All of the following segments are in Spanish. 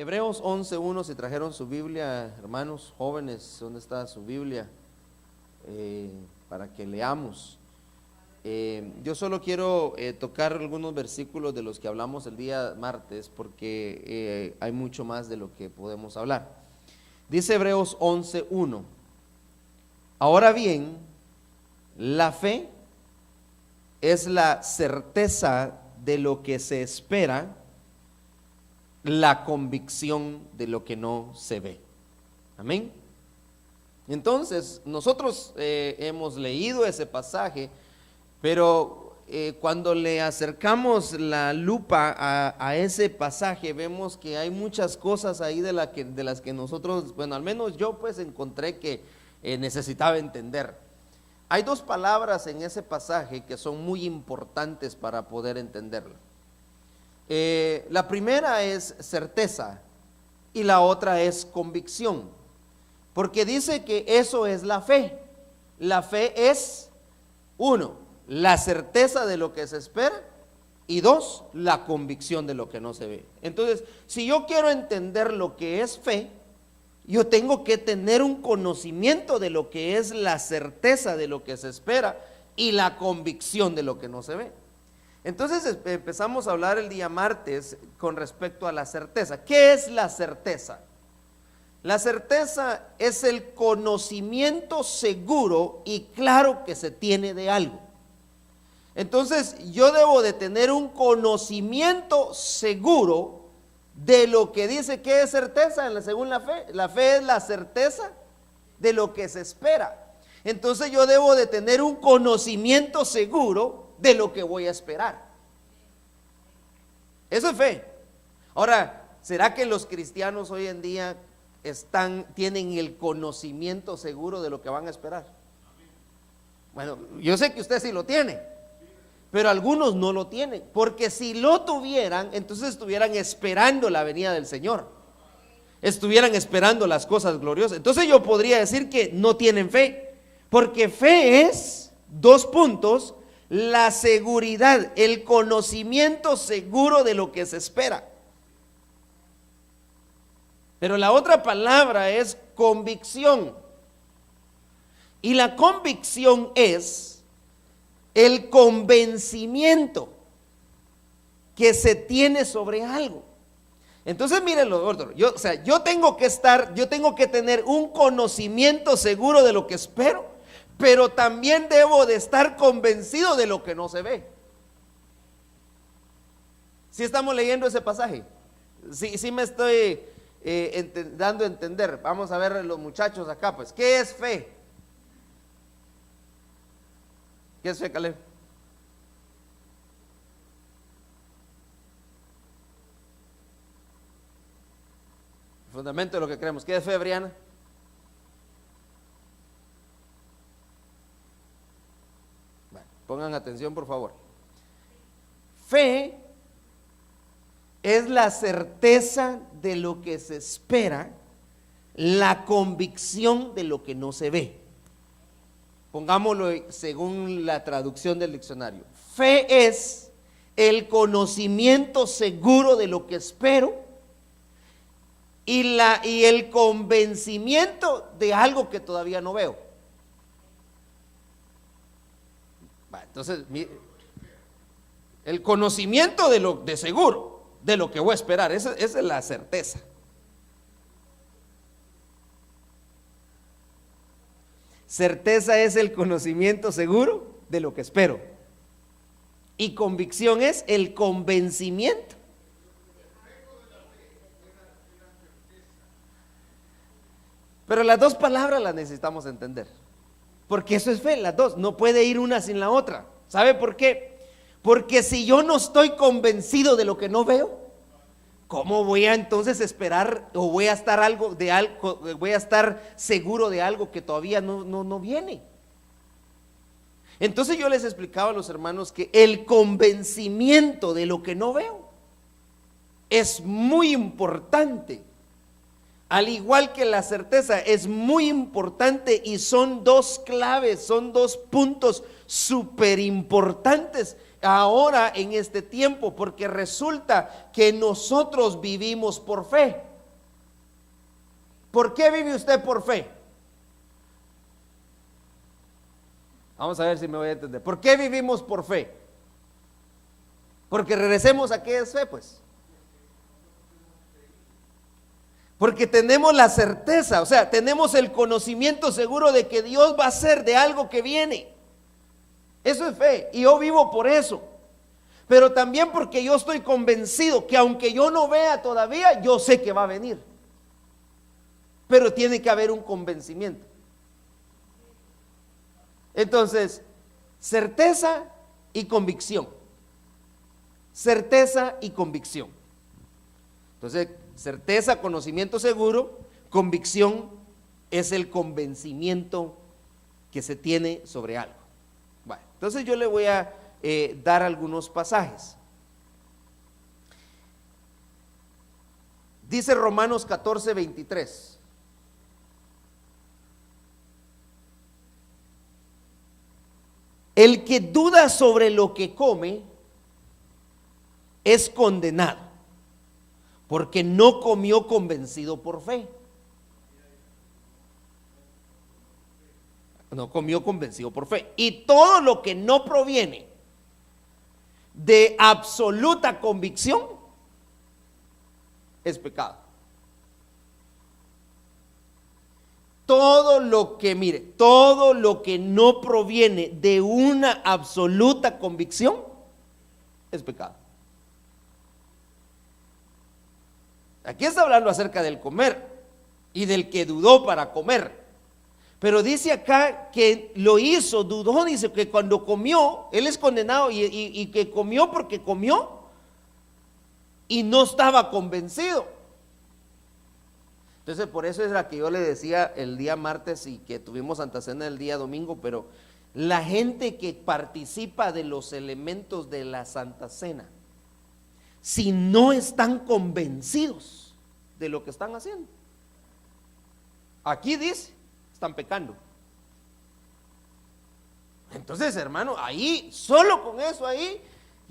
Hebreos 11:1, si trajeron su Biblia, hermanos jóvenes, ¿dónde está su Biblia? Para que leamos. Yo solo quiero tocar algunos versículos de los que hablamos el día martes, porque hay mucho más de lo que podemos hablar. Dice Hebreos 11:1: ahora bien, la fe es la certeza de lo que se espera, la convicción de lo que no se ve. Amén. Entonces, nosotros hemos leído ese pasaje, pero cuando le acercamos la lupa a ese pasaje, vemos que hay muchas cosas ahí de las que nosotros, bueno, al menos yo pues encontré que necesitaba entender. Hay dos palabras en ese pasaje que son muy importantes para poder entenderlo. La primera es certeza y la otra es convicción, porque dice que eso es la fe. La fe es, uno, la certeza de lo que se espera, y dos, la convicción de lo que no se ve. Entonces, si yo quiero entender lo que es fe, yo tengo que tener un conocimiento de lo que es la certeza de lo que se espera y la convicción de lo que no se ve. Entonces empezamos a hablar el día martes con respecto a la certeza. ¿Qué es la certeza? La certeza es el conocimiento seguro y claro que se tiene de algo. Entonces yo debo de tener un conocimiento seguro de lo que dice que es certeza según la fe. La fe es la certeza de lo que se espera. Entonces yo debo de tener un conocimiento seguro de lo que voy a esperar. Eso es fe. Ahora, ¿será que los cristianos hoy en día tienen el conocimiento seguro de lo que van a esperar? Bueno, yo sé que usted sí lo tiene, pero algunos no lo tienen, porque si lo tuvieran, entonces estuvieran esperando la venida del Señor, estuvieran esperando las cosas gloriosas. Entonces yo podría decir que no tienen fe, porque fe es, dos puntos, la seguridad, el conocimiento seguro de lo que se espera. Pero la otra palabra es convicción, y la convicción es el convencimiento que se tiene sobre algo. Entonces mírenlo, yo tengo que tener un conocimiento seguro de lo que espero, pero también debo de estar convencido de lo que no se ve. ¿Sí estamos leyendo ese pasaje? Sí me estoy dando a entender. Vamos a ver los muchachos acá, pues, ¿qué es fe? ¿Qué es fe, Caleb? El fundamento de lo que creemos. ¿Qué es fe, Briana? Bueno, pongan atención, por favor. Fe es la certeza de lo que se espera, la convicción de lo que no se ve. Pongámoslo según la traducción del diccionario. Fe es el conocimiento seguro de lo que espero y el convencimiento de algo que todavía no veo. Entonces, el conocimiento de seguro de lo que voy a esperar, esa es la certeza. Certeza es el conocimiento seguro de lo que espero, y convicción es el convencimiento. Pero las dos palabras las necesitamos entender, porque eso es fe, las dos, no puede ir una sin la otra. ¿Sabe por qué? Porque si yo no estoy convencido de lo que no veo, ¿cómo voy a entonces esperar o voy a estar seguro de algo que todavía no viene? Entonces yo les explicaba a los hermanos que el convencimiento de lo que no veo es muy importante, al igual que la certeza es muy importante, y son dos claves, son dos puntos súper importantes ahora en este tiempo, porque resulta que nosotros vivimos por fe. ¿Por qué vive usted por fe? Vamos a ver si me voy a entender. ¿Por qué vivimos por fe? Porque regresemos a qué es fe, pues. Porque tenemos la certeza, o sea, tenemos el conocimiento seguro de que Dios va a hacer de algo que viene. Eso es fe, y yo vivo por eso. Pero también porque yo estoy convencido que aunque yo no vea todavía, yo sé que va a venir. Pero tiene que haber un convencimiento. Entonces, certeza y convicción. Certeza y convicción. Entonces, certeza, conocimiento seguro. Convicción es el convencimiento que se tiene sobre algo. Bueno, entonces yo le voy a dar algunos pasajes. Dice Romanos 14:23. El que duda sobre lo que come es condenado, porque no comió convencido por fe. No comió convencido por fe. Y todo lo que no proviene de absoluta convicción es pecado. Todo lo que, mire, todo lo que no proviene de una absoluta convicción es pecado. Aquí está hablando acerca del comer y del que dudó para comer. Pero dice acá que lo hizo, dudó, dice que cuando comió, él es condenado y que comió porque comió y no estaba convencido. Entonces por eso es la que yo le decía el día martes y que tuvimos Santa Cena el día domingo, pero la gente que participa de los elementos de la Santa Cena, si no están convencidos de lo que están haciendo, aquí dice, están pecando. Entonces, hermano, ahí, solo con eso ahí,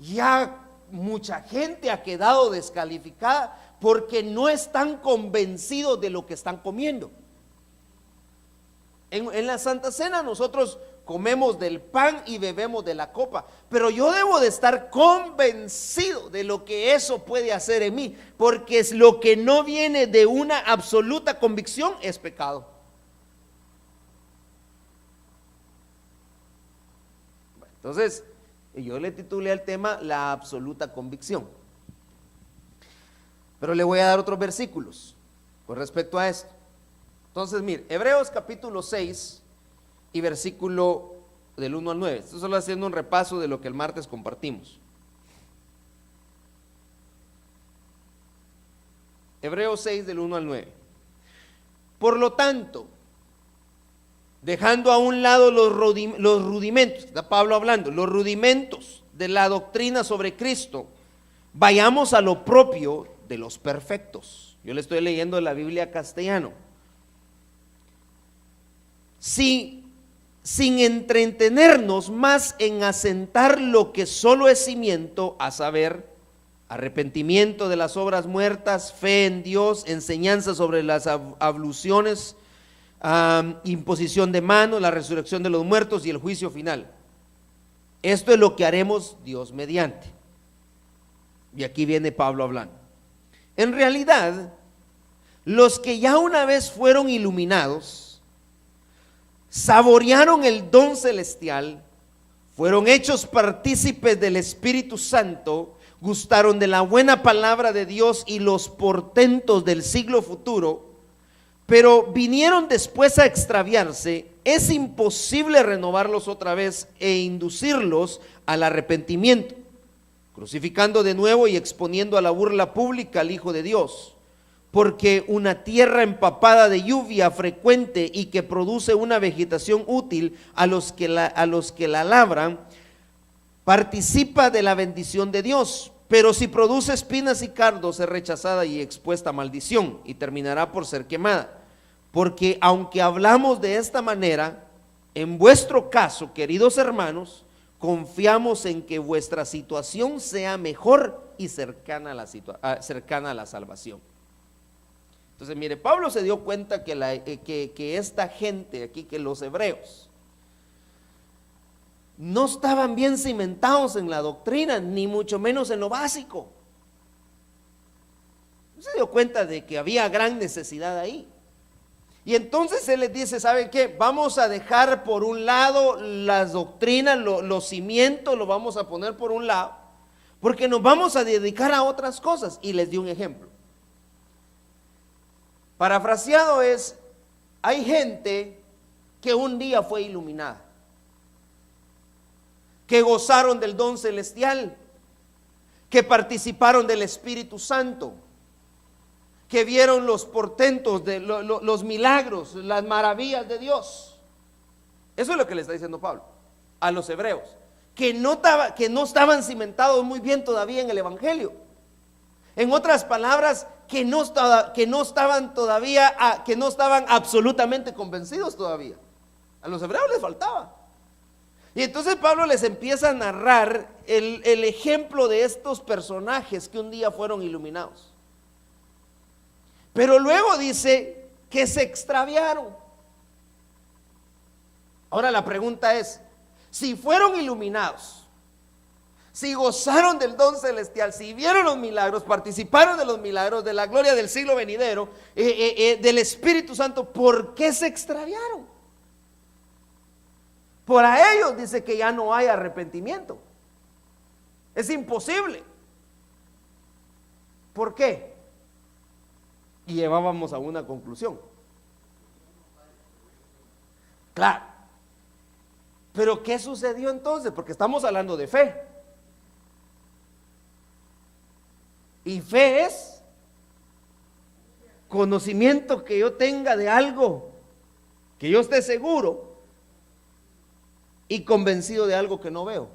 ya mucha gente ha quedado descalificada porque no están convencidos de lo que están comiendo. En la Santa Cena nosotros comemos del pan y bebemos de la copa, pero yo debo de estar convencido de lo que eso puede hacer en mí, porque es lo que no viene de una absoluta convicción es pecado. Entonces, yo le titulé al tema la absoluta convicción. Pero le voy a dar otros versículos con respecto a esto. Entonces, mire, Hebreos capítulo 6 y versículo del 1 al 9. Esto solo haciendo un repaso de lo que el martes compartimos. Hebreos 6 del 1 al 9. Por lo tanto, dejando a un lado los rudimentos, está Pablo hablando, los rudimentos de la doctrina sobre Cristo, vayamos a lo propio de los perfectos. Yo le estoy leyendo la Biblia castellano. Sin entretenernos más en asentar lo que solo es cimiento, a saber, arrepentimiento de las obras muertas, fe en Dios, enseñanza sobre las abluciones, imposición de manos, la resurrección de los muertos y el juicio final. Esto es lo que haremos Dios mediante. Y aquí viene Pablo hablando. En realidad, los que ya una vez fueron iluminados, saborearon el don celestial, fueron hechos partícipes del Espíritu Santo, gustaron de la buena palabra de Dios y los portentos del siglo futuro, pero vinieron después a extraviarse, es imposible renovarlos otra vez e inducirlos al arrepentimiento, crucificando de nuevo y exponiendo a la burla pública al Hijo de Dios, porque una tierra empapada de lluvia frecuente y que produce una vegetación útil a los que la labran, participa de la bendición de Dios, pero si produce espinas y cardos es rechazada y expuesta a maldición y terminará por ser quemada. Porque aunque hablamos de esta manera, en vuestro caso, queridos hermanos, confiamos en que vuestra situación sea mejor y cercana a la salvación. Entonces, mire, Pablo se dio cuenta que esta gente aquí, que los hebreos, no estaban bien cimentados en la doctrina, ni mucho menos en lo básico. Se dio cuenta de que había gran necesidad ahí. Y entonces él les dice, ¿saben qué? Vamos a dejar por un lado las doctrinas, los cimientos, lo vamos a poner por un lado, porque nos vamos a dedicar a otras cosas. Y les di un ejemplo. Parafraseado es, hay gente que un día fue iluminada, que gozaron del don celestial, que participaron del Espíritu Santo, que vieron los portentos, los milagros, las maravillas de Dios. Eso es lo que le está diciendo Pablo a los hebreos, que no estaban cimentados muy bien todavía en el Evangelio. En otras palabras, que no estaban absolutamente convencidos todavía. A los hebreos les faltaba. Y entonces Pablo les empieza a narrar el ejemplo de estos personajes que un día fueron iluminados. Pero luego dice que se extraviaron. Ahora la pregunta es, si fueron iluminados, si gozaron del don celestial, si vieron los milagros, participaron de los milagros, de la gloria del siglo venidero, del Espíritu Santo, ¿por qué se extraviaron? Para ellos dice que ya no hay arrepentimiento. Es imposible. ¿Por qué? Y llevábamos a una conclusión. Claro. Pero ¿qué sucedió entonces? Porque estamos hablando de fe. Y fe es conocimiento que yo tenga de algo, que yo esté seguro y convencido de algo que no veo.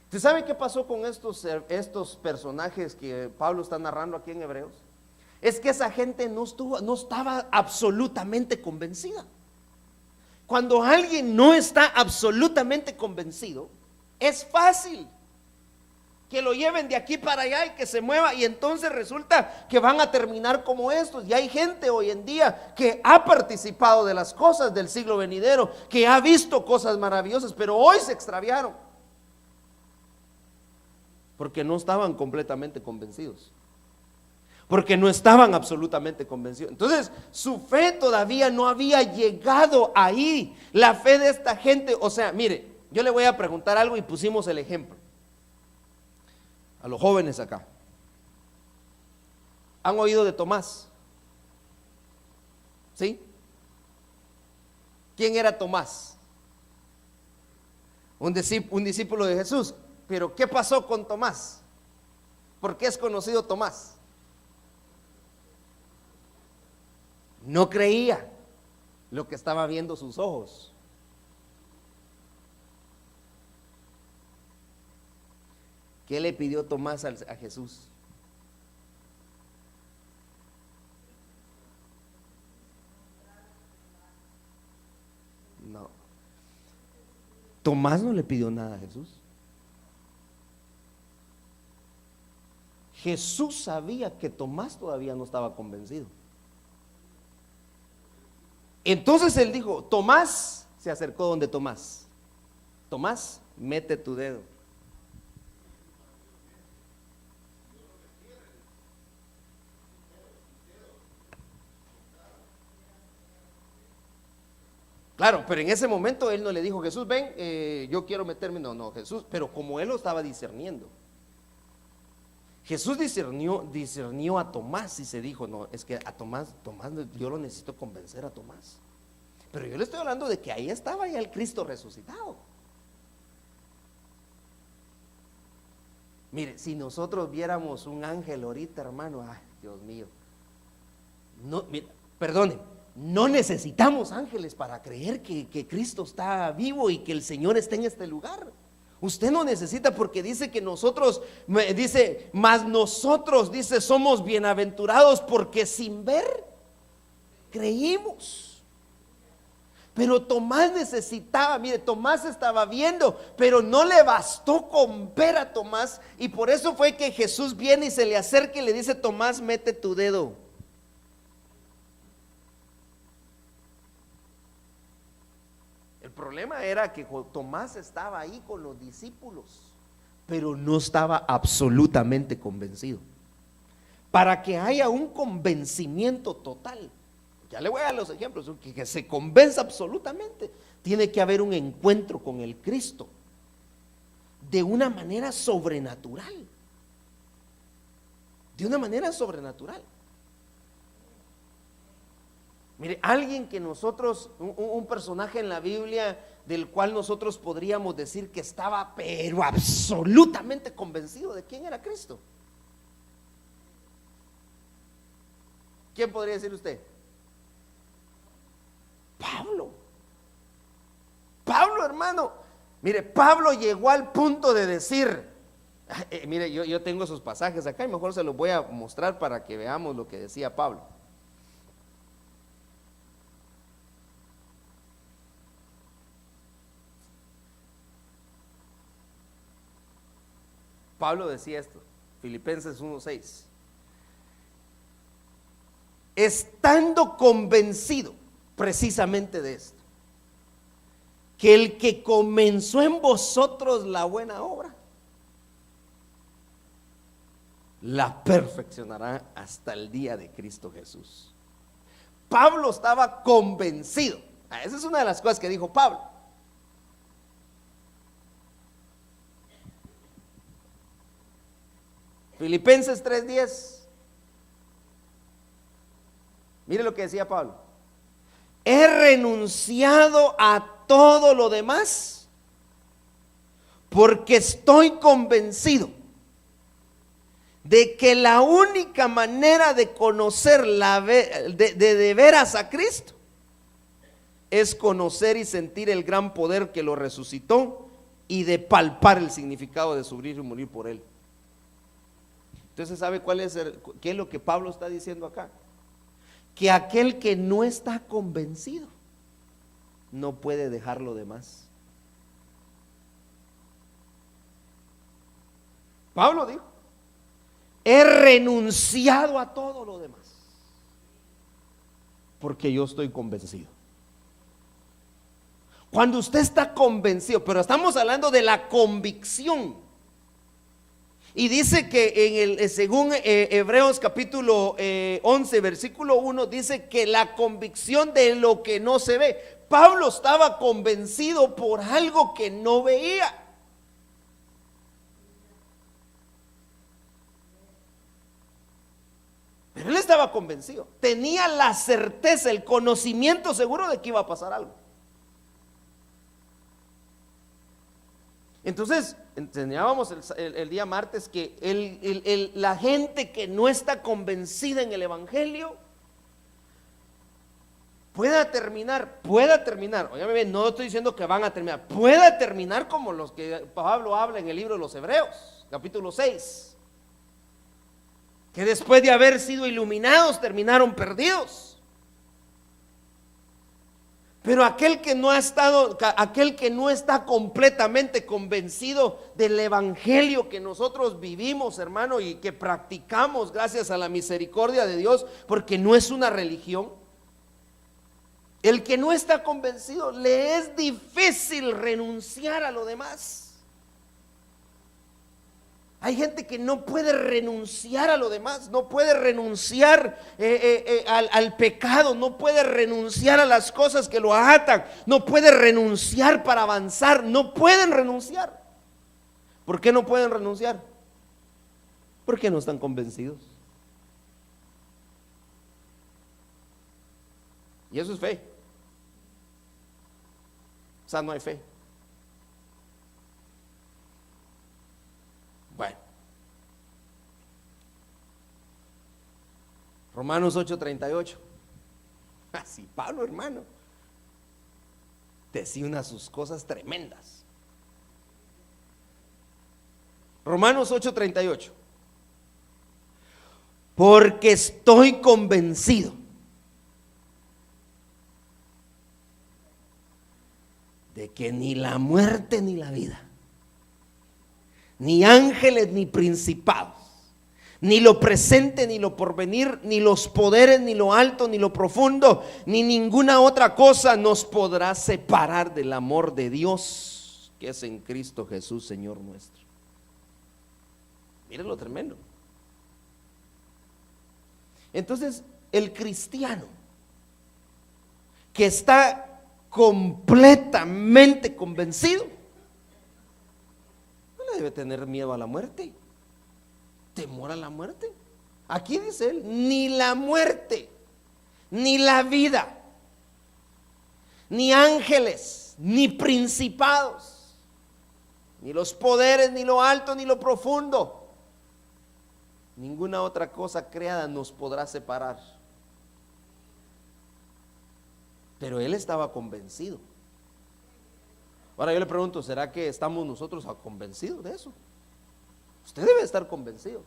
¿Usted sabe qué pasó con estos personajes que Pablo está narrando aquí en Hebreos? Es que esa gente no estaba absolutamente convencida. Cuando alguien no está absolutamente convencido, es fácil que lo lleven de aquí para allá y que se mueva, y entonces resulta que van a terminar como estos. Y hay gente hoy en día que ha participado de las cosas del siglo venidero, que ha visto cosas maravillosas, pero hoy se extraviaron porque no estaban completamente convencidos, porque no estaban absolutamente convencidos. Entonces su fe todavía no había llegado ahí, la fe de esta gente. O sea, mire, yo le voy a preguntar algo y pusimos el ejemplo a los jóvenes acá. ¿Han oído de Tomás? ¿Sí? ¿Quién era Tomás? Un discípulo de Jesús. Pero ¿qué pasó con Tomás? ¿Por qué es conocido Tomás? No creía lo que estaba viendo sus ojos. ¿Qué le pidió Tomás a Jesús? No. Tomás no le pidió nada a Jesús. Jesús sabía que Tomás todavía no estaba convencido. Entonces él dijo, Tomás, se acercó donde Tomás. Tomás, mete tu dedo. Claro, pero en ese momento él no le dijo, Jesús, ven, yo quiero meterme. No, Jesús, pero como él lo estaba discerniendo, Jesús discernió a Tomás y se dijo, no, es que a Tomás yo lo necesito convencer a Tomás. Pero yo le estoy hablando de que ahí estaba ya el Cristo resucitado. Mire, si nosotros viéramos un ángel ahorita, hermano, ay, Dios mío, no, mira, perdone, no necesitamos ángeles para creer que Cristo está vivo y que el Señor está en este lugar. Usted no necesita, porque dice que nosotros, dice, mas nosotros, dice, somos bienaventurados porque sin ver creímos. Pero Tomás necesitaba, mire, Tomás estaba viendo, pero no le bastó con ver a Tomás. Y por eso fue que Jesús viene y se le acerca y le dice: Tomás, mete tu dedo. El problema era que Tomás estaba ahí con los discípulos, pero no estaba absolutamente convencido. Para que haya un convencimiento total, ya le voy a dar los ejemplos, que se convenza absolutamente, tiene que haber un encuentro con el Cristo de una manera sobrenatural. De una manera sobrenatural. Mire, alguien que nosotros, un personaje en la Biblia del cual nosotros podríamos decir que estaba pero absolutamente convencido de quién era Cristo. ¿Quién podría decir usted? Pablo, hermano. Mire, Pablo llegó al punto de decir, mire, yo tengo esos pasajes acá y mejor se los voy a mostrar para que veamos lo que decía Pablo. Pablo decía esto, Filipenses 1:6. Estando convencido precisamente de esto, que el que comenzó en vosotros la buena obra, la perfeccionará hasta el día de Cristo Jesús. Pablo estaba convencido. Esa es una de las cosas que dijo Pablo. Filipenses 3:10. Mire lo que decía Pablo: he renunciado a todo lo demás porque estoy convencido de que la única manera de conocer de veras a Cristo es conocer y sentir el gran poder que lo resucitó y de palpar el significado de sufrir y morir por él. Entonces, ¿sabe qué es lo que Pablo está diciendo acá? Que aquel que no está convencido no puede dejar lo demás. Pablo dijo: he renunciado a todo lo demás porque yo estoy convencido. Cuando usted está convencido, pero estamos hablando de la convicción. Y dice que según Hebreos capítulo 11 versículo 1, dice que la convicción de lo que no se ve. Pablo estaba convencido por algo que no veía. Pero él estaba convencido, tenía la certeza, el conocimiento seguro de que iba a pasar algo. Entonces, enseñábamos el día martes que la gente que no está convencida en el Evangelio pueda terminar, óigame bien, no estoy diciendo que van a terminar, pueda terminar como los que Pablo habla en el libro de los Hebreos, capítulo 6, que después de haber sido iluminados terminaron perdidos. Pero aquel que no está completamente convencido del evangelio que nosotros vivimos, hermano, y que practicamos gracias a la misericordia de Dios, porque no es una religión. El que no está convencido, le es difícil renunciar a lo demás. Hay gente que no puede renunciar a lo demás, no puede renunciar al pecado, no puede renunciar a las cosas que lo atan, no puede renunciar para avanzar, no pueden renunciar. ¿Por qué no pueden renunciar? Porque no están convencidos. Y eso es fe. O sea, no hay fe. Bueno, Romanos 8:38. Así Pablo, hermano, decía unas sus cosas tremendas. Romanos 8:38. Porque estoy convencido que ni la muerte ni la vida, ni ángeles ni principados, ni lo presente ni lo porvenir, ni los poderes, ni lo alto, ni lo profundo, ni ninguna otra cosa nos podrá separar del amor de Dios que es en Cristo Jesús, Señor nuestro. Miren lo tremendo. Entonces, el cristiano que está completamente convencido no le debe tener miedo a la muerte, temor a la muerte. Aquí dice él, ni la muerte, ni la vida, ni ángeles, ni principados, ni los poderes, ni lo alto, ni lo profundo, ninguna otra cosa creada nos podrá separar. Pero él estaba convencido. Ahora yo le pregunto, ¿será que estamos nosotros convencidos de eso? Usted debe estar convencido.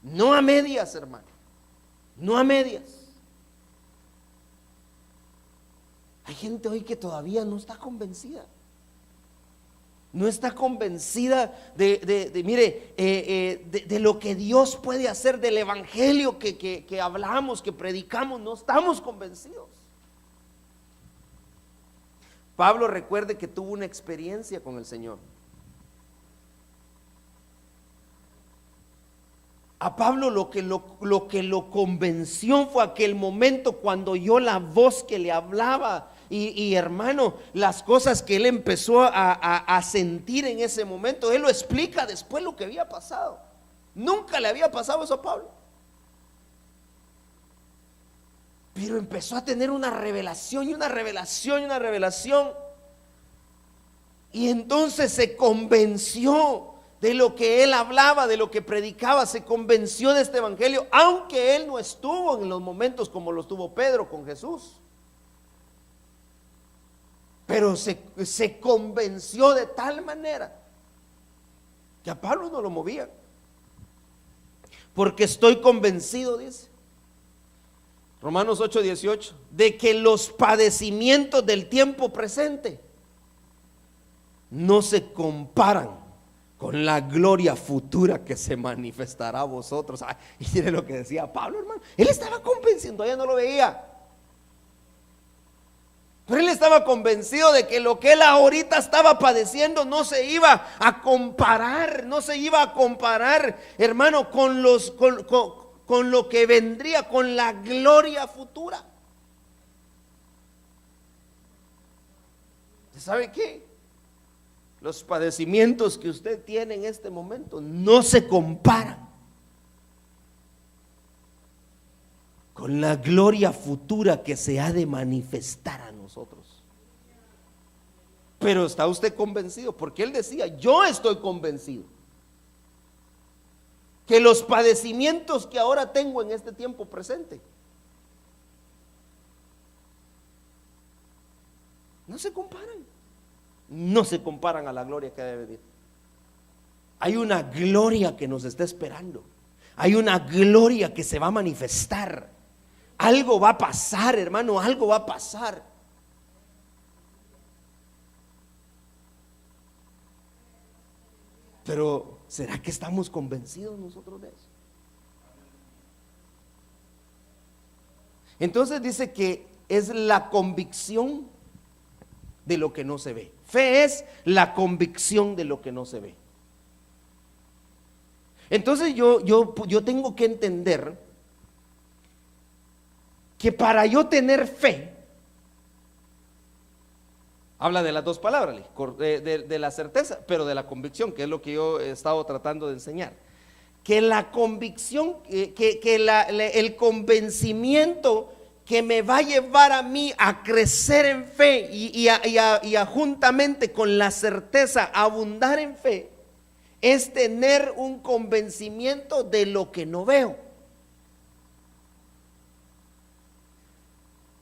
No a medias, hermano. No a medias. Hay gente hoy que todavía no está convencida. No está convencida de lo que Dios puede hacer, del evangelio que hablamos, que predicamos. No estamos convencidos. Pablo, recuerde que tuvo una experiencia con el Señor. A Pablo lo que lo convenció fue aquel momento cuando oyó la voz que le hablaba. Y hermano, las cosas que él empezó a sentir en ese momento, él lo explica después lo que había pasado. Nunca le había pasado eso a Pablo, pero empezó a tener una revelación y una revelación y una revelación. Y entonces se convenció de lo que él hablaba, de lo que predicaba, se convenció de este evangelio, aunque él no estuvo en los momentos como lo estuvo Pedro con Jesús. Pero se convenció de tal manera que a Pablo no lo movía. Porque estoy convencido, dice Romanos 8:18, de que los padecimientos del tiempo presente no se comparan con la gloria futura que se manifestará a vosotros. Y mire lo que decía Pablo, hermano. Él estaba convencido, todavía no lo veía, pero él estaba convencido de que lo que él ahorita estaba padeciendo no se iba a comparar, hermano, con lo que vendría, con la gloria futura. ¿Sabe qué? Los padecimientos que usted tiene en este momento no se comparan con la gloria futura que se ha de manifestar a nosotros. Pero ¿está usted convencido? Porque él decía, yo estoy convencido que los padecimientos que ahora tengo en este tiempo presente no se comparan. No se comparan a la gloria que debe venir. Hay una gloria que nos está esperando. Hay una gloria que se va a manifestar. Algo va a pasar, hermano, algo va a pasar. Pero ¿será que estamos convencidos nosotros de eso? Entonces dice que es la convicción de lo que no se ve. Fe es la convicción de lo que no se ve. Entonces yo tengo que entender que para yo tener fe, habla de las dos palabras, de la certeza, pero de la convicción, que es lo que yo he estado tratando de enseñar. Que la convicción, el convencimiento que me va a llevar a mí a crecer en fe y a juntamente con la certeza abundar en fe, es tener un convencimiento de lo que no veo.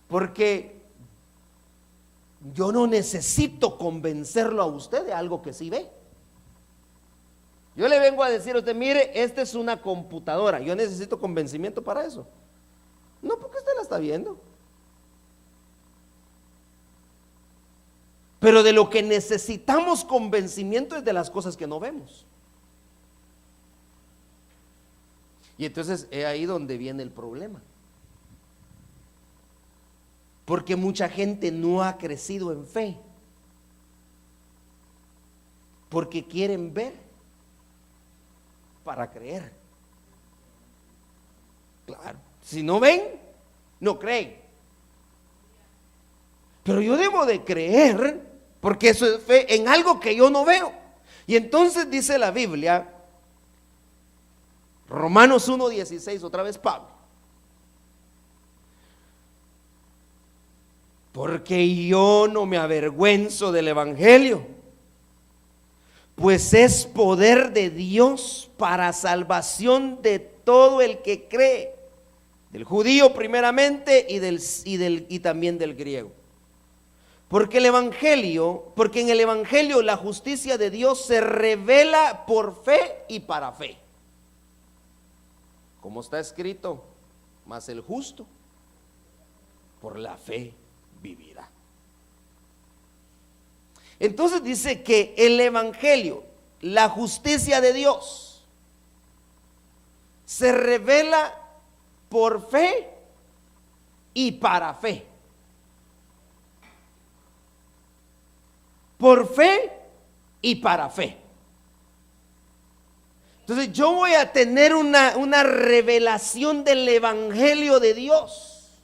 Porque yo no necesito convencerlo a usted de algo que sí ve. Yo le vengo a decir a usted, mire, esta es una computadora. Yo necesito convencimiento para eso. No, porque usted la está viendo. Pero de lo que necesitamos convencimiento es de las cosas que no vemos. Y entonces es ahí donde viene el problema. Porque mucha gente no ha crecido en fe. Porque quieren ver para creer. Claro, si no ven, no creen. Pero yo debo de creer, porque eso es fe en algo que yo no veo. Y entonces dice la Biblia, Romanos 1:16, otra vez Pablo: porque yo no me avergüenzo del evangelio, pues es poder de Dios para salvación de todo el que cree, del judío primeramente y también del griego. Porque en el evangelio la justicia de Dios se revela por fe y para fe. Como está escrito, mas el justo por la fe vivirá. Entonces dice que el evangelio, la justicia de Dios, se revela por fe y para fe. Por fe y para fe. Entonces yo voy a tener una revelación del evangelio de Dios,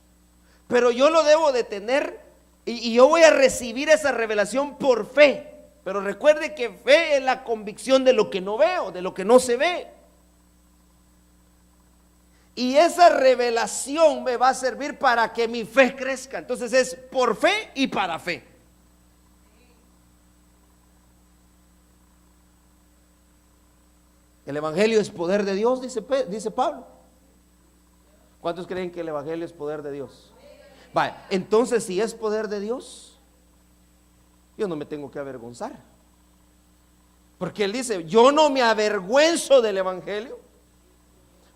pero yo lo debo de tener y yo voy a recibir esa revelación por fe. Pero recuerde que fe es la convicción de lo que no veo, de lo que no se ve. Y esa revelación me va a servir para que mi fe crezca. Entonces es por fe y para fe. El evangelio es poder de Dios, dice Pablo. ¿Cuántos creen que el evangelio es poder de Dios? Vale, entonces si es poder de Dios, yo no me tengo que avergonzar. Porque él dice, yo no me avergüenzo del evangelio,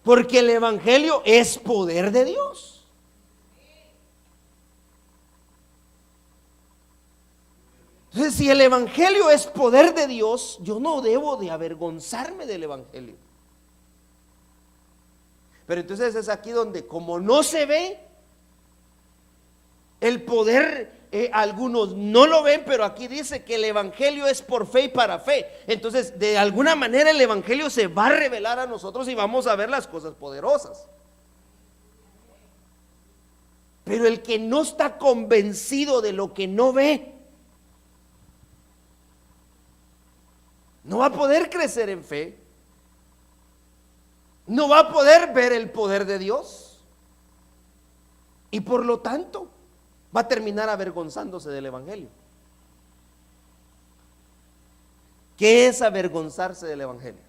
porque el evangelio es poder de Dios. Entonces, si el evangelio es poder de Dios, yo no debo de avergonzarme del evangelio. Pero entonces es aquí donde, como no se ve el poder, algunos no lo ven, pero aquí dice que el evangelio es por fe y para fe. Entonces, de alguna manera el evangelio se va a revelar a nosotros y vamos a ver las cosas poderosas. Pero el que no está convencido de lo que no ve, no va a poder crecer en fe, no va a poder ver el poder de Dios y por lo tanto va a terminar avergonzándose del evangelio. ¿Qué es avergonzarse del evangelio?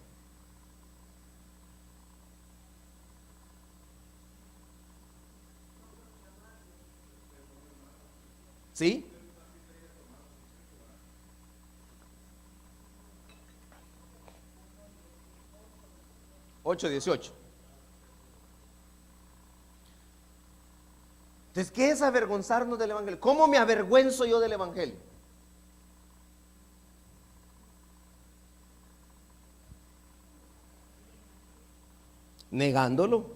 ¿Sí? Ocho 18. Entonces, ¿qué es avergonzarnos del evangelio? ¿Cómo me avergüenzo yo del evangelio? Negándolo.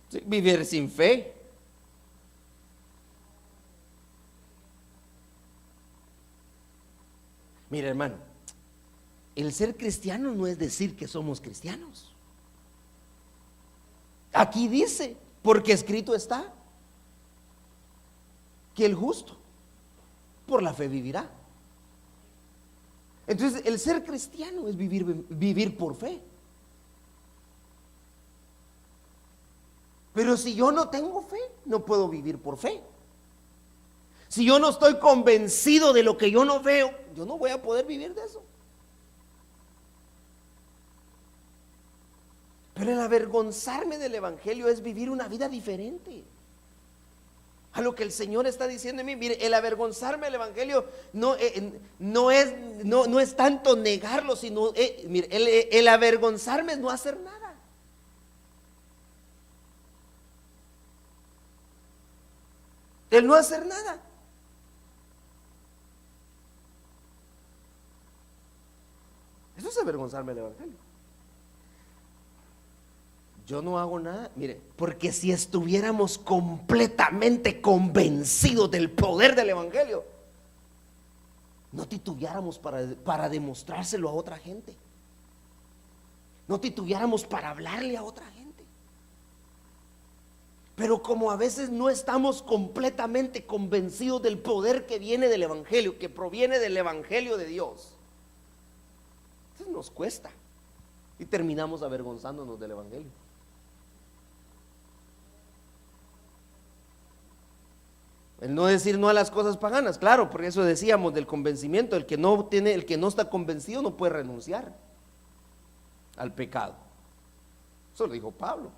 Sí, vivir sin fe. Mira, hermano, el ser cristiano no es decir que somos cristianos. Aquí dice, porque escrito está, que el justo por la fe vivirá. Entonces, el ser cristiano es vivir por fe. Pero si yo no tengo fe, no puedo vivir por fe. Si yo no estoy convencido de lo que yo no veo, yo no voy a poder vivir de eso. Pero el avergonzarme del evangelio es vivir una vida diferente a lo que el Señor está diciendo en mí. Mire, el avergonzarme del evangelio no es tanto negarlo, sino mire, el avergonzarme es no hacer nada. El no hacer nada. Eso es avergonzarme del evangelio. Yo no hago nada, mire, porque si estuviéramos completamente convencidos del poder del evangelio, no titubeáramos para demostrárselo a otra gente. No titubeáramos para hablarle a otra gente. Pero como a veces no estamos completamente convencidos del poder que viene del evangelio, que proviene del evangelio de Dios, entonces nos cuesta y terminamos avergonzándonos del evangelio. El no decir no a las cosas paganas, claro, por eso decíamos del convencimiento. El que no está convencido no puede renunciar al pecado. Eso lo dijo Pablo.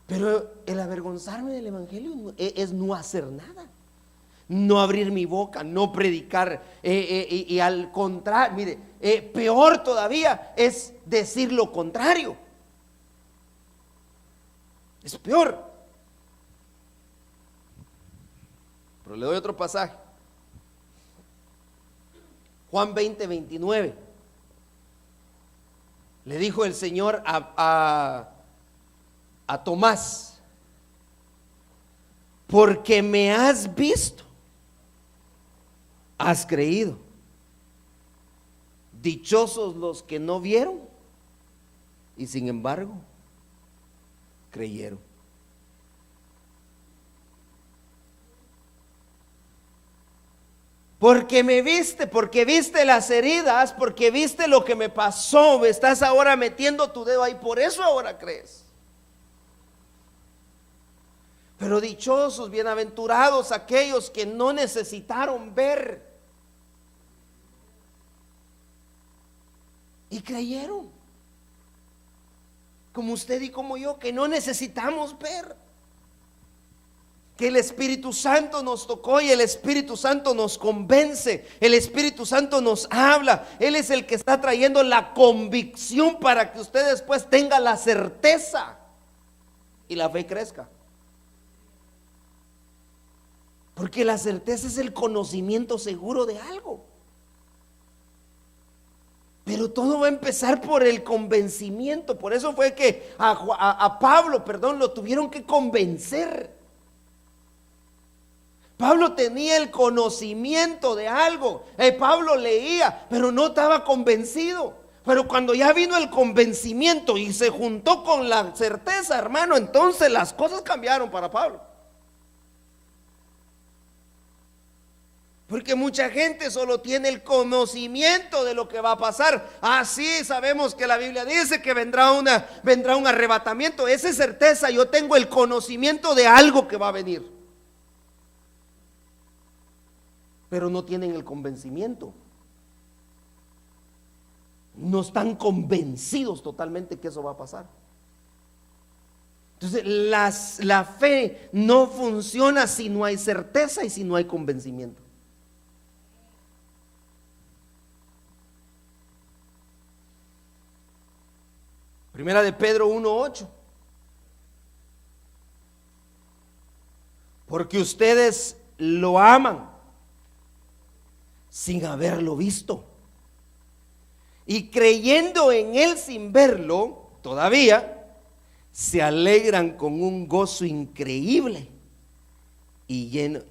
Pero el avergonzarme del evangelio es no hacer nada, no abrir mi boca, no predicar, y al contrario, mire, peor todavía es decir lo contrario. Es peor. Pero le doy otro pasaje. Juan 20:29. Le dijo el Señor a Tomás: porque me has visto, has creído. Dichosos los que no vieron y sin embargo creyeron. Porque me viste, porque viste las heridas, porque viste lo que me pasó, estás ahora metiendo tu dedo ahí, por eso ahora crees. Pero dichosos, bienaventurados aquellos que no necesitaron ver y creyeron. Como usted y como yo, que no necesitamos ver, que el Espíritu Santo nos tocó y el Espíritu Santo nos convence, el Espíritu Santo nos habla. Él es el que está trayendo la convicción para que usted después tenga la certeza y la fe crezca. Porque la certeza es el conocimiento seguro de algo. Pero todo va a empezar por el convencimiento. Por eso fue que a Pablo, lo tuvieron que convencer. Pablo tenía el conocimiento de algo. Pablo leía, pero no estaba convencido. Pero cuando ya vino el convencimiento y se juntó con la certeza, hermano, entonces las cosas cambiaron para Pablo. Porque mucha gente solo tiene el conocimiento de lo que va a pasar. Sí, sabemos que la Biblia dice que vendrá un arrebatamiento. Esa es certeza. Yo tengo el conocimiento de algo que va a venir. Pero no tienen el convencimiento. No están convencidos totalmente que eso va a pasar. Entonces la fe no funciona si no hay certeza y si no hay convencimiento. Primera de Pedro 1:8. Porque ustedes lo aman sin haberlo visto, y creyendo en él sin verlo todavía, se alegran con un gozo increíble y lleno,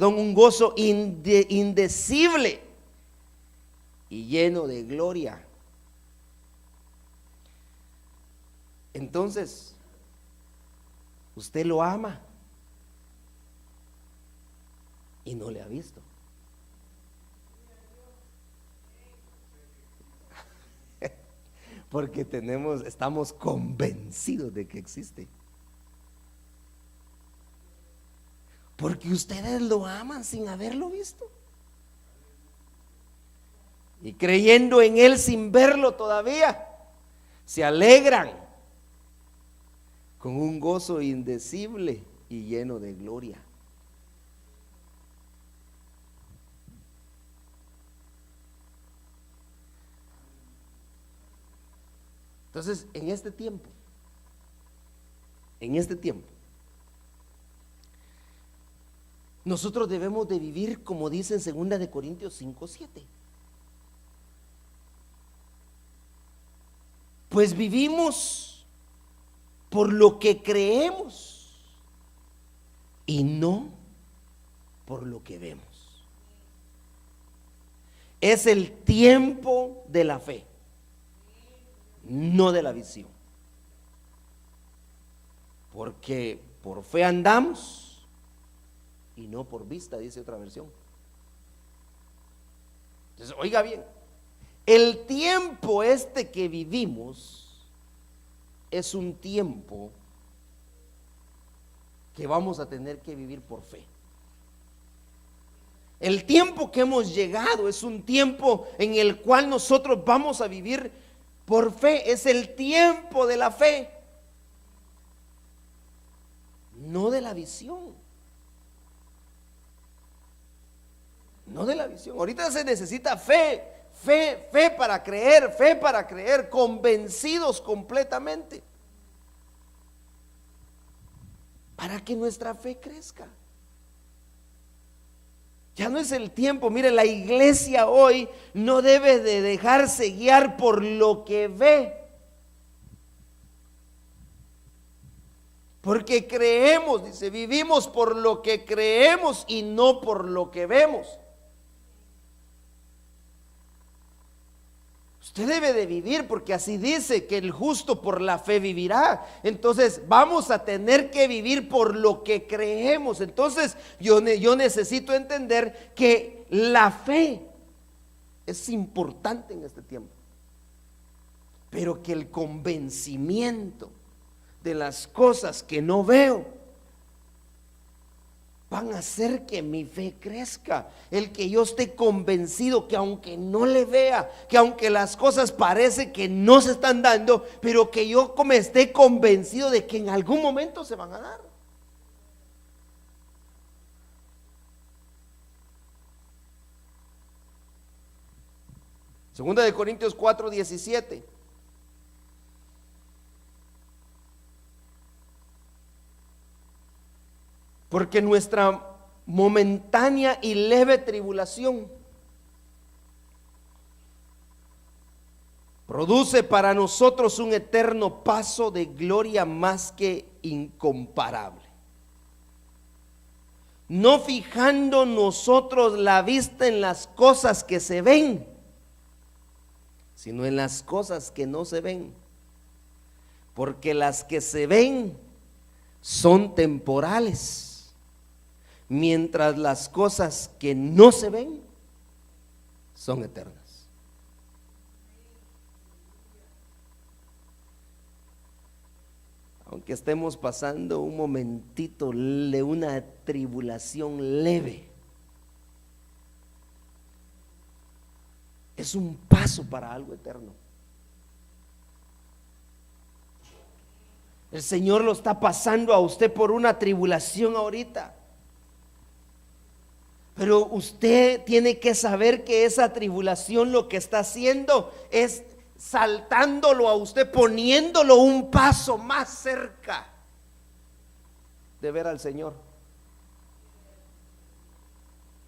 un gozo indecible y lleno de gloria. Entonces, usted lo ama y no le ha visto. Porque estamos convencidos de que existe. Porque ustedes lo aman sin haberlo visto. Y creyendo en él sin verlo todavía, se alegran con un gozo indecible y lleno de gloria. Entonces, en este tiempo, en este tiempo, nosotros debemos de vivir como dice en 2 de Corintios 5:7. Pues vivimos por lo que creemos y no por lo que vemos. Es el tiempo de la fe, no de la visión. Porque por fe andamos y no por vista, dice otra versión. Entonces, oiga bien, el tiempo este que vivimos es un tiempo que vamos a tener que vivir por fe. El tiempo que hemos llegado es un tiempo en el cual nosotros vamos a vivir por fe. Es el tiempo de la fe, no de la visión. No de la visión. Ahorita se necesita fe, fe para creer, convencidos completamente, para que nuestra fe crezca. Ya no es el tiempo. Mire, la iglesia hoy no debe de dejarse guiar por lo que ve, porque creemos, dice, vivimos por lo que creemos y no por lo que vemos. Usted debe de vivir porque así dice que el justo por la fe vivirá. Entonces vamos a tener que vivir por lo que creemos. Entonces yo necesito entender que la fe es importante en este tiempo, pero que el convencimiento de las cosas que no veo van a hacer que mi fe crezca. El que yo esté convencido que aunque no le vea, que aunque las cosas parece que no se están dando, pero que yo como esté convencido de que en algún momento se van a dar. Segunda de Corintios 4:17. Porque nuestra momentánea y leve tribulación produce para nosotros un eterno paso de gloria más que incomparable. No fijando nosotros la vista en las cosas que se ven, sino en las cosas que no se ven. Porque las que se ven son temporales, mientras las cosas que no se ven son eternas. Aunque estemos pasando un momentito de una tribulación leve, es un paso para algo eterno. El Señor lo está pasando a usted por una tribulación ahorita, pero usted tiene que saber que esa tribulación lo que está haciendo es saltándolo a usted, poniéndolo un paso más cerca de ver al Señor.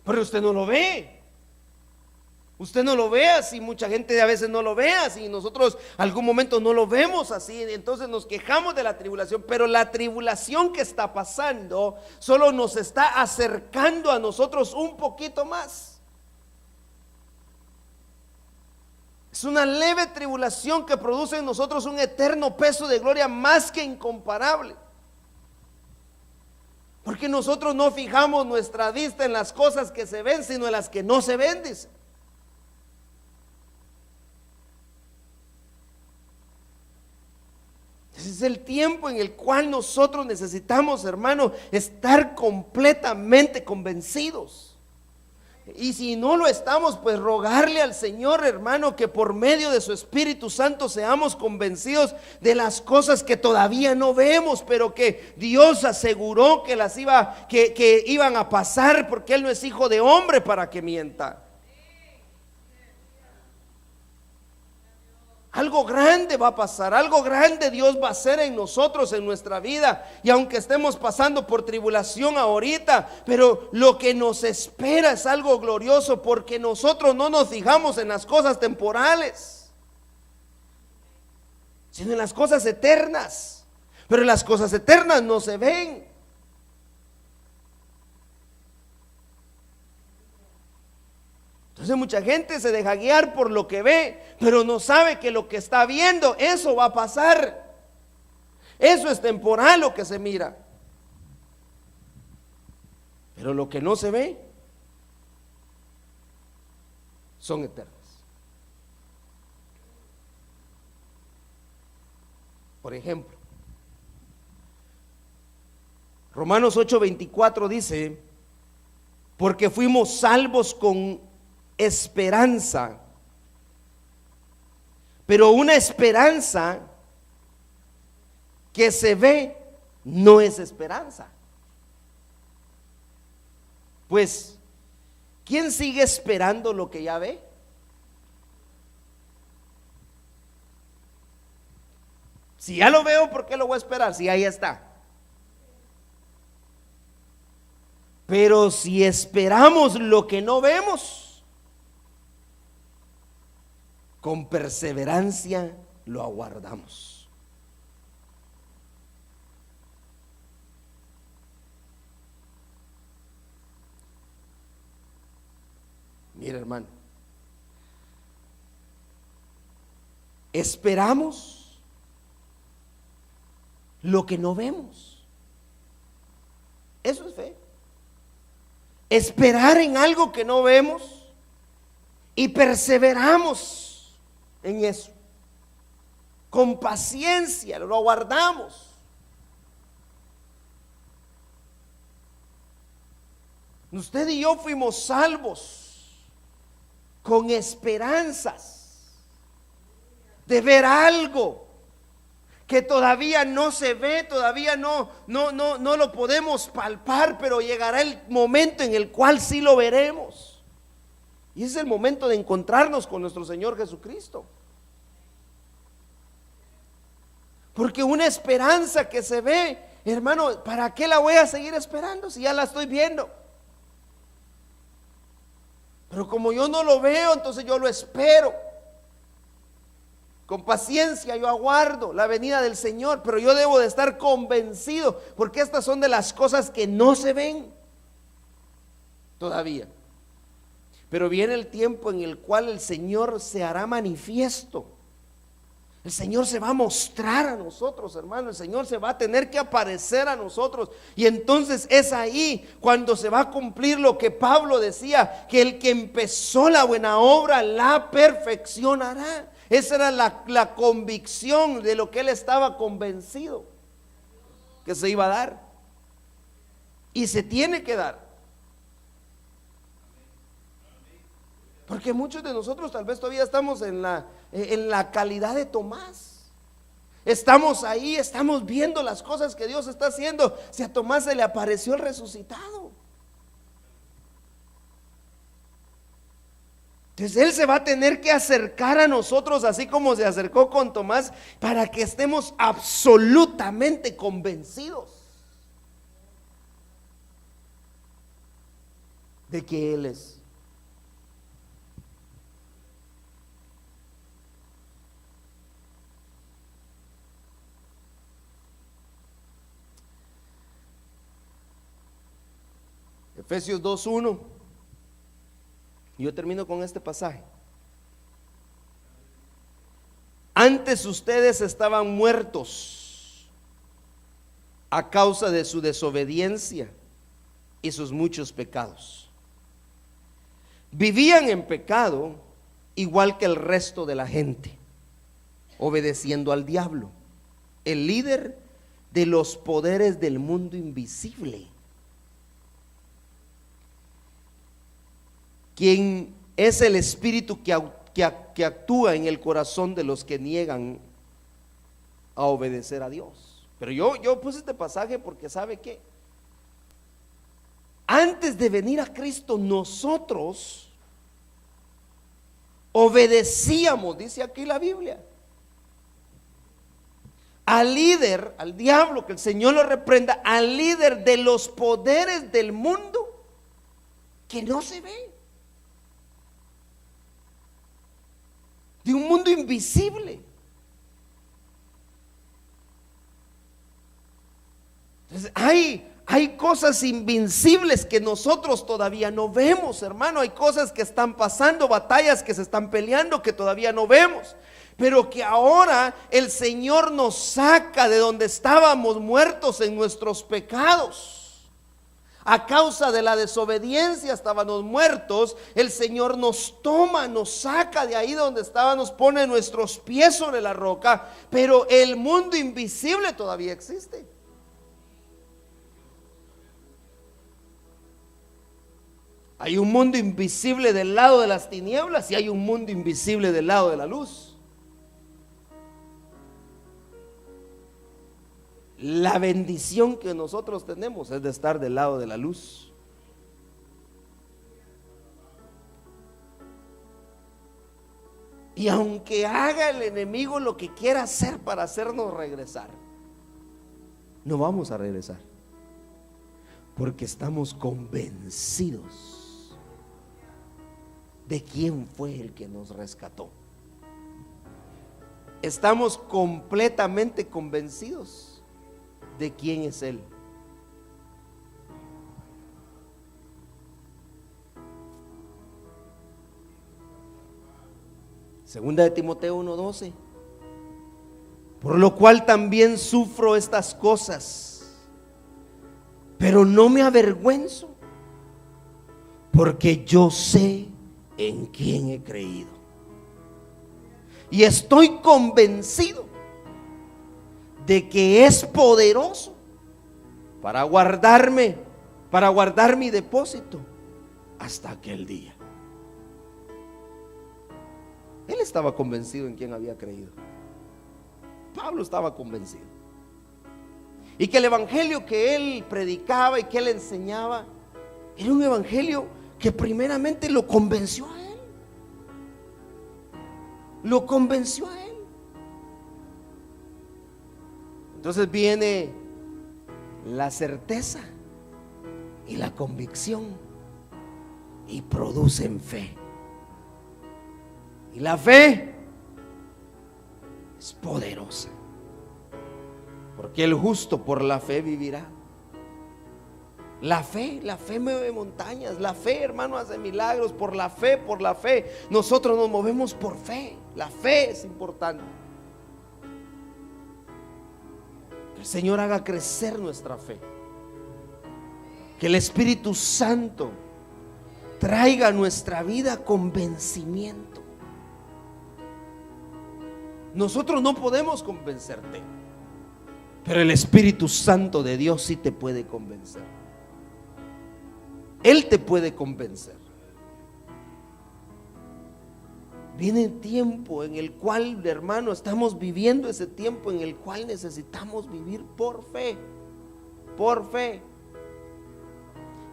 Pero usted no lo ve. Usted no lo ve así, mucha gente a veces no lo ve así, nosotros algún momento no lo vemos así, entonces nos quejamos de la tribulación, pero la tribulación que está pasando solo nos está acercando a nosotros un poquito más. Es una leve tribulación que produce en nosotros un eterno peso de gloria más que incomparable. Porque nosotros no fijamos nuestra vista en las cosas que se ven, sino en las que no se ven, dice. Ese es el tiempo en el cual nosotros necesitamos, hermano, estar completamente convencidos. Y si no lo estamos, pues rogarle al Señor, hermano, que por medio de su Espíritu Santo seamos convencidos de las cosas que todavía no vemos, pero que Dios aseguró que que iban a pasar, porque Él no es hijo de hombre para que mienta. Algo grande va a pasar, algo grande Dios va a hacer en nosotros, en nuestra vida. Y aunque estemos pasando por tribulación ahorita, pero lo que nos espera es algo glorioso, porque nosotros no nos fijamos en las cosas temporales, sino en las cosas eternas. Pero las cosas eternas no se ven. Entonces mucha gente se deja guiar por lo que ve, pero no sabe que lo que está viendo, eso va a pasar. Eso es temporal lo que se mira. Pero lo que no se ve son eternas. Por ejemplo, Romanos 8:24 dice: porque fuimos salvos con esperanza, pero una esperanza que se ve no es esperanza. Pues, ¿quién sigue esperando lo que ya ve? Si ya lo veo, ¿por qué lo voy a esperar? Si ahí está. Pero si esperamos lo que no vemos, con perseverancia lo aguardamos. Mira, hermano, esperamos lo que no vemos. Eso es fe. Esperar en algo que no vemos y perseveramos en eso. Con paciencia lo aguardamos. Usted y yo fuimos salvos con esperanzas de ver algo que todavía no se ve, todavía no lo podemos palpar, pero llegará el momento en el cual sí lo veremos. Y es el momento de encontrarnos con nuestro Señor Jesucristo. Porque una esperanza que se ve, hermano, ¿para qué la voy a seguir esperando si ya la estoy viendo? Pero como yo no lo veo, entonces yo lo espero. Con paciencia yo aguardo la venida del Señor, pero yo debo de estar convencido, porque estas son de las cosas que no se ven todavía. Pero viene el tiempo en el cual el Señor se hará manifiesto. El Señor se va a mostrar a nosotros, hermano. El Señor se va a tener que aparecer a nosotros. Y entonces es ahí cuando se va a cumplir lo que Pablo decía, que el que empezó la buena obra la perfeccionará. Esa era la convicción de lo que él estaba convencido que se iba a dar. Y se tiene que dar. Porque muchos de nosotros tal vez todavía estamos en la calidad de Tomás. Estamos ahí, estamos viendo las cosas que Dios está haciendo. Si a Tomás se le apareció el resucitado, entonces Él se va a tener que acercar a nosotros, así como se acercó con Tomás, para que estemos absolutamente convencidos de que Él es. Efesios 2:1. Yo termino con este pasaje. Antes ustedes estaban muertos a causa de su desobediencia y sus muchos pecados. Vivían en pecado igual que el resto de la gente, obedeciendo al diablo, el líder de los poderes del mundo invisible, quien es el espíritu que actúa en el corazón de los que niegan a obedecer a Dios. Pero yo puse este pasaje porque ¿sabe qué? Antes de venir a Cristo nosotros obedecíamos, dice aquí la Biblia, al líder, al diablo, que el Señor lo reprenda, al líder de los poderes del mundo que no se ve, de un mundo invisible. Entonces, hay cosas invencibles que nosotros todavía no vemos, hermano. Hay cosas que están pasando, batallas que se están peleando que todavía no vemos, pero que ahora el Señor nos saca de donde estábamos muertos en nuestros pecados. A causa de la desobediencia estábamos muertos. El Señor nos toma, nos saca de ahí donde estábamos, pone nuestros pies sobre la roca, pero el mundo invisible todavía existe. Hay un mundo invisible del lado de las tinieblas y hay un mundo invisible del lado de la luz. La bendición que nosotros tenemos es de estar del lado de la luz. Y aunque haga el enemigo lo que quiera hacer para hacernos regresar, no vamos a regresar, porque estamos convencidos de quién fue el que nos rescató. Estamos completamente convencidos de quién es Él. Segunda de Timoteo 1:12. Por lo cual también sufro estas cosas, pero no me avergüenzo, porque yo sé en quién he creído y estoy convencido de que es poderoso para guardar mi depósito hasta aquel día. Él estaba convencido en quién había creído. Pablo estaba convencido. Y que el evangelio que él predicaba y que él enseñaba era un evangelio que primeramente lo convenció a él. Lo convenció a él. Entonces viene la certeza y la convicción y producen fe. Y la fe es poderosa, porque el justo por la fe vivirá. La fe mueve montañas. La fe, hermano, hace milagros. Por la fe. Nosotros nos movemos por fe. La fe es importante. Que el Señor haga crecer nuestra fe. Que el Espíritu Santo traiga a nuestra vida convencimiento. Nosotros no podemos convencerte, pero el Espíritu Santo de Dios sí te puede convencer. Él te puede convencer. Viene tiempo en el cual, hermano, estamos viviendo ese tiempo en el cual necesitamos vivir por fe,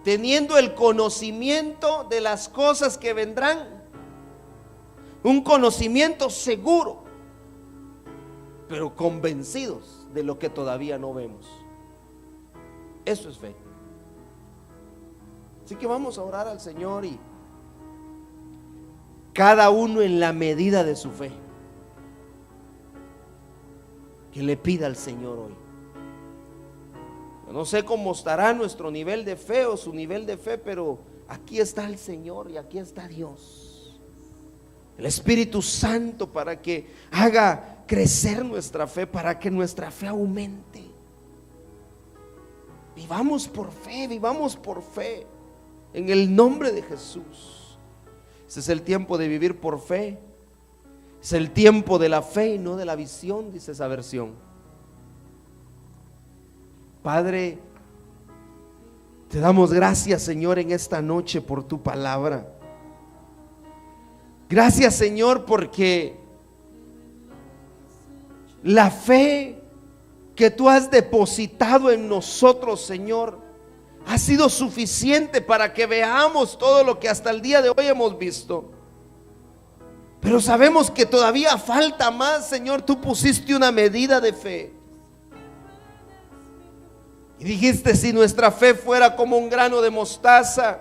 teniendo el conocimiento de las cosas que vendrán, un conocimiento seguro, pero convencidos de lo que todavía no vemos. Eso es fe. Así que vamos a orar al Señor y cada uno en la medida de su fe, que le pida al Señor hoy. Yo no sé cómo estará nuestro nivel de fe o su nivel de fe, pero aquí está el Señor y aquí está Dios, el Espíritu Santo, para que haga crecer nuestra fe, para que nuestra fe aumente. Vivamos por fe en el nombre de Jesús. Ese es el tiempo de vivir por fe. Es el tiempo de la fe y no de la visión, dice esa versión. Padre, te damos gracias, Señor, en esta noche por tu palabra. Gracias, Señor, porque la fe que tú has depositado en nosotros, Señor, ha sido suficiente para que veamos todo lo que hasta el día de hoy hemos visto. Pero sabemos que todavía falta más, Señor. Tú pusiste una medida de fe. Y dijiste, si nuestra fe fuera como un grano de mostaza,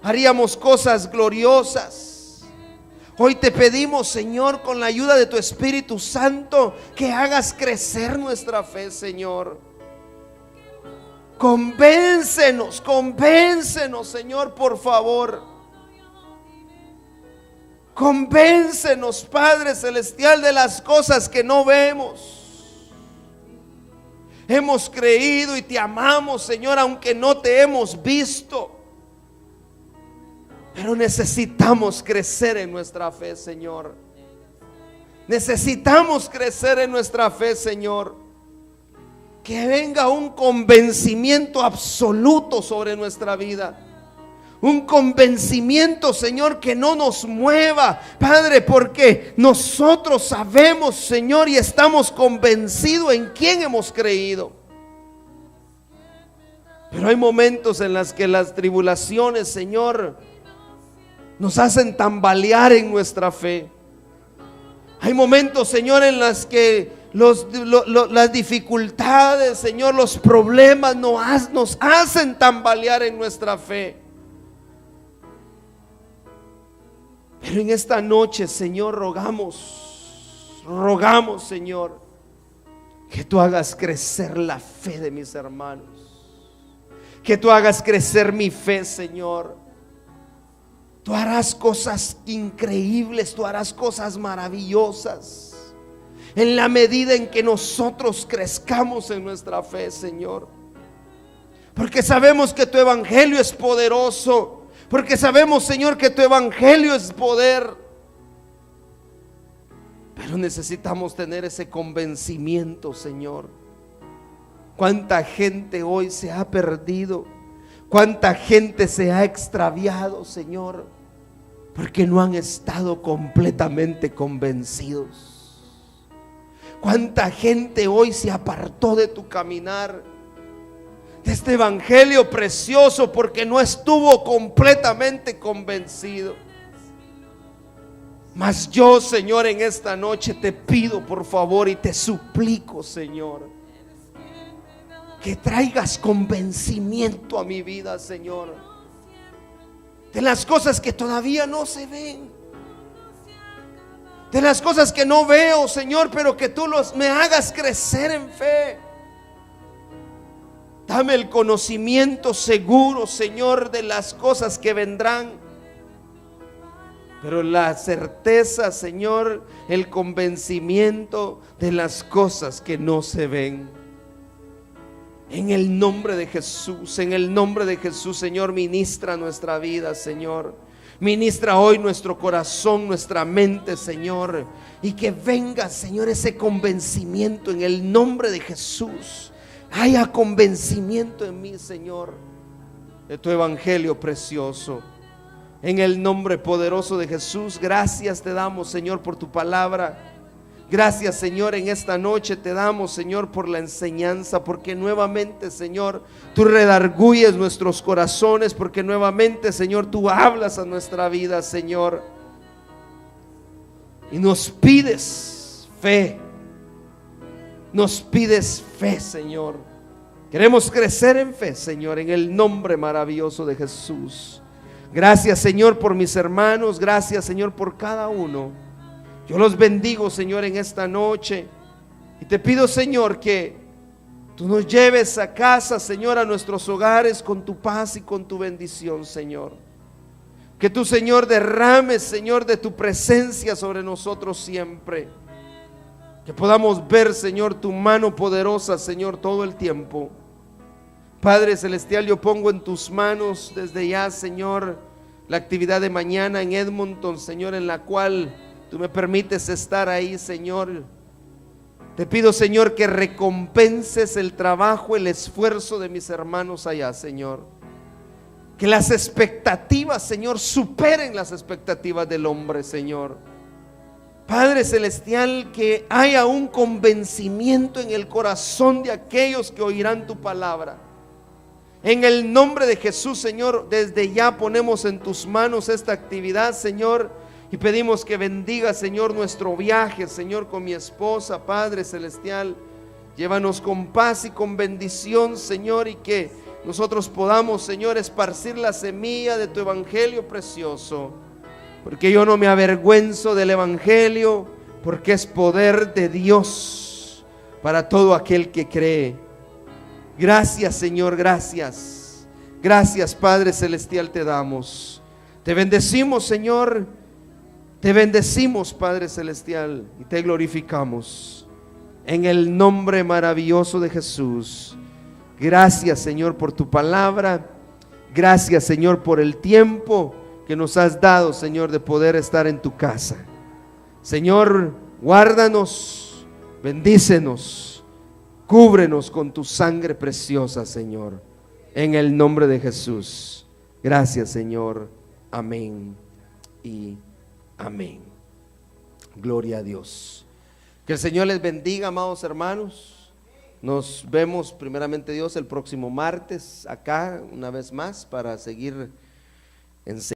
haríamos cosas gloriosas. Hoy te pedimos, Señor, con la ayuda de tu Espíritu Santo, que hagas crecer nuestra fe, Señor. Convéncenos, Señor, por favor. Convéncenos, Padre Celestial, de las cosas que no vemos. Hemos creído y te amamos, Señor, aunque no te hemos visto. Pero necesitamos crecer en nuestra fe, Señor. Necesitamos crecer en nuestra fe, Señor. Que venga un convencimiento absoluto sobre nuestra vida. Un convencimiento, Señor, que no nos mueva, Padre, porque nosotros sabemos, Señor, y estamos convencidos en quién hemos creído. Pero hay momentos en los que las tribulaciones, Señor, nos hacen tambalear en nuestra fe. Hay momentos, Señor, en los que las dificultades, Señor, los problemas nos hacen tambalear en nuestra fe. Pero en esta noche, Señor, rogamos, Señor, que tú hagas crecer la fe de mis hermanos. Que tú hagas crecer mi fe, Señor. Tú harás cosas increíbles, tú harás cosas maravillosas en la medida en que nosotros crezcamos en nuestra fe, Señor. Porque sabemos que tu evangelio es poderoso. Porque sabemos, Señor, que tu evangelio es poder. Pero necesitamos tener ese convencimiento, Señor. Cuánta gente hoy se ha perdido. Cuánta gente se ha extraviado, Señor, porque no han estado completamente convencidos. Cuánta gente hoy se apartó de tu caminar, de este evangelio precioso, porque no estuvo completamente convencido. Mas yo, Señor, en esta noche te pido, por favor, y te suplico, Señor, que traigas convencimiento a mi vida, Señor, de las cosas que todavía no se ven, de las cosas que no veo, Señor, pero que tú me hagas crecer en fe. Dame el conocimiento seguro, Señor, de las cosas que vendrán, pero la certeza, Señor, el convencimiento de las cosas que no se ven. En el nombre de Jesús, Señor, ministra nuestra vida, Señor. Ministra hoy nuestro corazón, nuestra mente, Señor. Y que venga, Señor, ese convencimiento en el nombre de Jesús. Haya convencimiento en mí, Señor, de tu evangelio precioso. En el nombre poderoso de Jesús, gracias te damos, Señor, por tu palabra. Gracias, Señor, en esta noche te damos, Señor, por la enseñanza, porque nuevamente, Señor, tú redarguyes nuestros corazones, porque nuevamente, Señor, tú hablas a nuestra vida, Señor, y nos pides fe, Señor. Queremos crecer en fe, Señor, en el nombre maravilloso de Jesús. Gracias, Señor, por mis hermanos, gracias, Señor, por cada uno. Yo los bendigo, Señor, en esta noche. Y te pido, Señor, que tú nos lleves a casa, Señor, a nuestros hogares con tu paz y con tu bendición, Señor. Que tú, Señor, derrames, Señor, de tu presencia sobre nosotros siempre. Que podamos ver, Señor, tu mano poderosa, Señor, todo el tiempo. Padre Celestial, yo pongo en tus manos desde ya, Señor, la actividad de mañana en Edmonton, Señor, en la cual tú me permites estar ahí, Señor. Te pido, Señor, que recompenses el trabajo, el esfuerzo de mis hermanos allá, Señor. Que las expectativas, Señor, superen las expectativas del hombre, Señor. Padre Celestial, que haya un convencimiento en el corazón de aquellos que oirán tu palabra. En el nombre de Jesús, Señor, desde ya ponemos en tus manos esta actividad, Señor. Y pedimos que bendiga, Señor, nuestro viaje, Señor, con mi esposa, Padre Celestial. Llévanos con paz y con bendición, Señor, y que nosotros podamos, Señor, esparcir la semilla de tu evangelio precioso, porque yo no me avergüenzo del evangelio, porque es poder de Dios para todo aquel que cree. Gracias, Señor, gracias. Gracias, Padre celestial, te damos. Te bendecimos, Señor. Te bendecimos, Padre celestial, y te glorificamos en el nombre maravilloso de Jesús. Gracias, Señor, por tu palabra. Gracias, Señor, por el tiempo que nos has dado, Señor, de poder estar en tu casa. Señor, guárdanos, bendícenos, cúbrenos con tu sangre preciosa, Señor, en el nombre de Jesús. Gracias, Señor. Amén y amén. Gloria a Dios. Que el Señor les bendiga, amados hermanos. Nos vemos primeramente Dios el próximo martes acá una vez más para seguir enseñando.